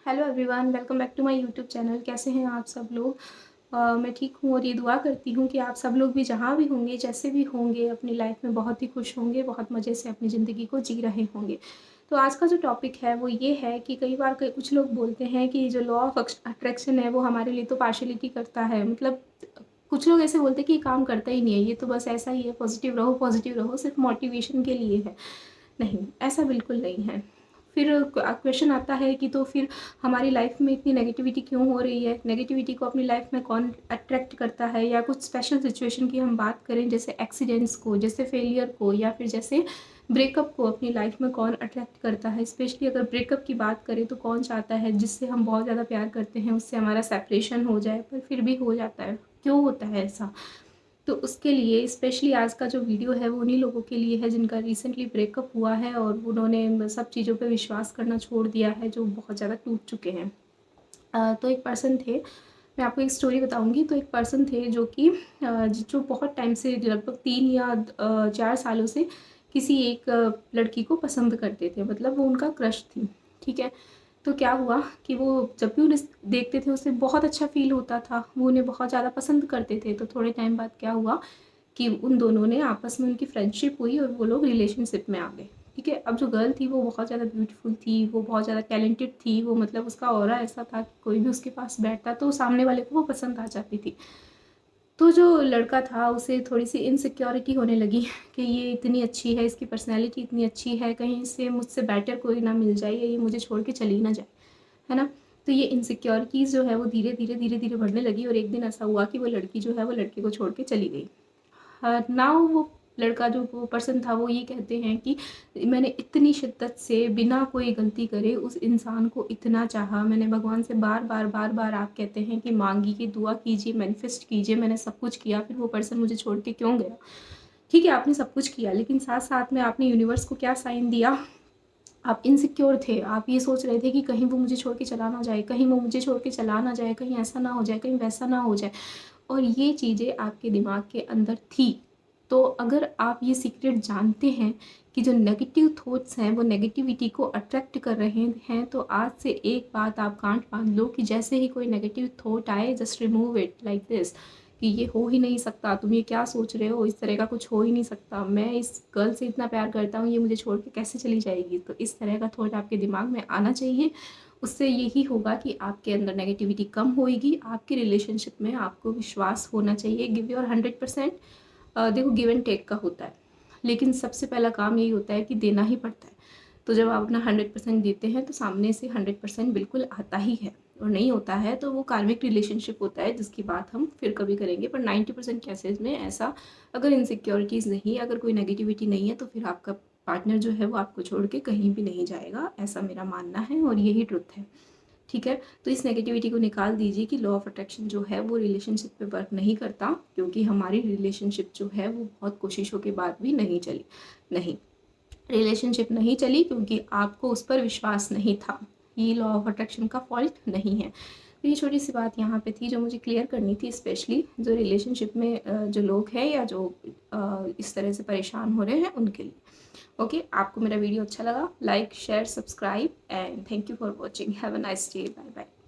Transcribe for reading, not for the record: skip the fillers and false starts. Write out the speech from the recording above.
Hello everyone, welcome back to my YouTube channel. कैसे हैं आप सब लोग? मैं ठीक हूँ और ये दुआ करती हूँ कि आप सब लोग भी जहाँ भी होंगे, जैसे भी होंगे, अपनी लाइफ में बहुत ही खुश होंगे, बहुत मज़े से अपनी ज़िंदगी को जी रहे होंगे। तो आज का जो टॉपिक है वो ये है कि कई बार कुछ लोग बोलते हैं कि जो लॉ ऑफ अट्रैक्शन है वो हमारे लिए तो पार्शियलिटी करता है। मतलब कुछ लोग ऐसे बोलते हैं कि ये काम करता ही नहीं है, ये तो बस ऐसा ही है, पॉजिटिव रहो, सिर्फ मोटिवेशन के लिए है। नहीं, ऐसा बिल्कुल नहीं है। फिर क्वेश्चन आता है कि तो फिर हमारी लाइफ में इतनी नेगेटिविटी क्यों हो रही है? नेगेटिविटी को अपनी लाइफ में कौन अट्रैक्ट करता है? या कुछ स्पेशल सिचुएशन की हम बात करें, जैसे एक्सीडेंट्स को, जैसे फेलियर को, या फिर जैसे ब्रेकअप को अपनी लाइफ में कौन अट्रैक्ट करता है? स्पेशली अगर ब्रेकअप की बात करें तो कौन चाहता है जिससे हम बहुत ज़्यादा प्यार करते हैं उससे हमारा सेपरेशन हो जाए, पर फिर भी हो जाता है। क्यों होता है ऐसा? तो उसके लिए स्पेशली आज का जो वीडियो है वो उन्हीं लोगों के लिए है जिनका रिसेंटली ब्रेकअप हुआ है और उन्होंने सब चीज़ों पे विश्वास करना छोड़ दिया है, जो बहुत ज़्यादा टूट चुके हैं। तो एक पर्सन थे, मैं आपको एक स्टोरी बताऊंगी। तो एक पर्सन थे जो कि जो बहुत टाइम से, लगभग 3 या 4 सालों से किसी एक लड़की को पसंद करते थे। मतलब वो उनका क्रश थी। ठीक है। तो क्या हुआ कि वो जब भी उन्हें देखते थे उससे बहुत अच्छा फ़ील होता था, वो उन्हें बहुत ज़्यादा पसंद करते थे। तो थोड़े टाइम बाद क्या हुआ कि उन दोनों ने आपस में, उनकी फ्रेंडशिप हुई और वो लोग रिलेशनशिप में आ गए। ठीक है। अब जो गर्ल थी वो बहुत ज़्यादा ब्यूटीफुल थी, वो बहुत ज़्यादा टैलेंटेड थी, वो मतलब उसका ऑरा ऐसा था कि कोई भी उसके पास बैठता तो सामने वाले को वो पसंद आ जाती थी। तो जो लड़का था उसे थोड़ी सी इनसिक्योरिटी होने लगी कि ये इतनी अच्छी है, इसकी पर्सनैलिटी इतनी अच्छी है, कहीं से मुझसे बेटर कोई ना मिल जाए या ये मुझे छोड़ के चली ना जाए, है ना। तो ये इनसिक्योरिटीज़ जो है वो धीरे धीरे बढ़ने लगी और एक दिन ऐसा हुआ कि वो लड़की जो है वो लड़के को छोड़ के चली गई। नाउ वो लड़का, जो वो पर्सन था, वो ये कहते हैं कि मैंने इतनी शिद्दत से बिना कोई गलती करे उस इंसान को इतना चाहा, मैंने भगवान से बार बार आप कहते हैं कि मांगिए, दुआ कीजिए, मैनिफेस्ट कीजिए, मैंने सब कुछ किया, फिर वो पर्सन मुझे छोड़ के क्यों गया? ठीक है, आपने सब कुछ किया, लेकिन साथ साथ में आपने यूनिवर्स को क्या साइन दिया? आप इनसिक्योर थे, आप ये सोच रहे थे कि कहीं वो मुझे छोड़ के चला ना जाए, कहीं वो मुझे छोड़ के चला ना जाए, कहीं ऐसा ना हो जाए, कहीं वैसा ना हो जाए। और ये चीज़ें आपके दिमाग के अंदर थी। तो अगर आप ये सीक्रेट जानते हैं कि जो नेगेटिव थॉट्स हैं वो नेगेटिविटी को अट्रैक्ट कर रहे हैं, तो आज से एक बात आप गांठ बांध लो कि जैसे ही कोई नेगेटिव थॉट आए, just remove it like this, कि ये हो ही नहीं सकता, तुम ये क्या सोच रहे हो, इस तरह का कुछ हो ही नहीं सकता, मैं इस गर्ल से इतना प्यार करता हूँ, ये मुझे छोड़ के कैसे चली जाएगी। तो इस तरह का थॉट आपके दिमाग में आना चाहिए। उससे यही होगा कि आपके अंदर नेगेटिविटी कम होएगी, आपके रिलेशनशिप में आपको विश्वास होना चाहिए। Give your 100%। देखो, गिव एंड टेक का होता है, लेकिन सबसे पहला काम यही होता है कि देना ही पड़ता है। तो जब आप अपना 100% देते हैं तो सामने से 100% बिल्कुल आता ही है, और नहीं होता है तो वो कार्मिक रिलेशनशिप होता है, जिसकी बात हम फिर कभी करेंगे। पर 90% केसेस में ऐसा, अगर इनसिक्योरिटीज़ नहीं, अगर कोई नेगेटिविटी नहीं है, तो फिर आपका पार्टनर जो है वो आपको छोड़ के कहीं भी नहीं जाएगा, ऐसा मेरा मानना है और यही ट्रुथ है। ठीक है। तो इस नेगेटिविटी को निकाल दीजिए कि लॉ ऑफ अट्रैक्शन जो है वो रिलेशनशिप पे वर्क नहीं करता, क्योंकि हमारी रिलेशनशिप जो है वो बहुत कोशिशों के बाद भी नहीं चली। नहीं, रिलेशनशिप नहीं चली क्योंकि आपको उस पर विश्वास नहीं था। ये लॉ ऑफ अट्रैक्शन का फॉल्ट नहीं है। तो ये छोटी सी बात यहाँ पे थी जो मुझे क्लियर करनी थी, स्पेशली जो रिलेशनशिप में जो लोग हैं या जो इस तरह से परेशान हो रहे हैं उनके लिए। ओके, आपको मेरा वीडियो अच्छा लगा, like share subscribe and thank you for watching. Have a nice day. Bye bye.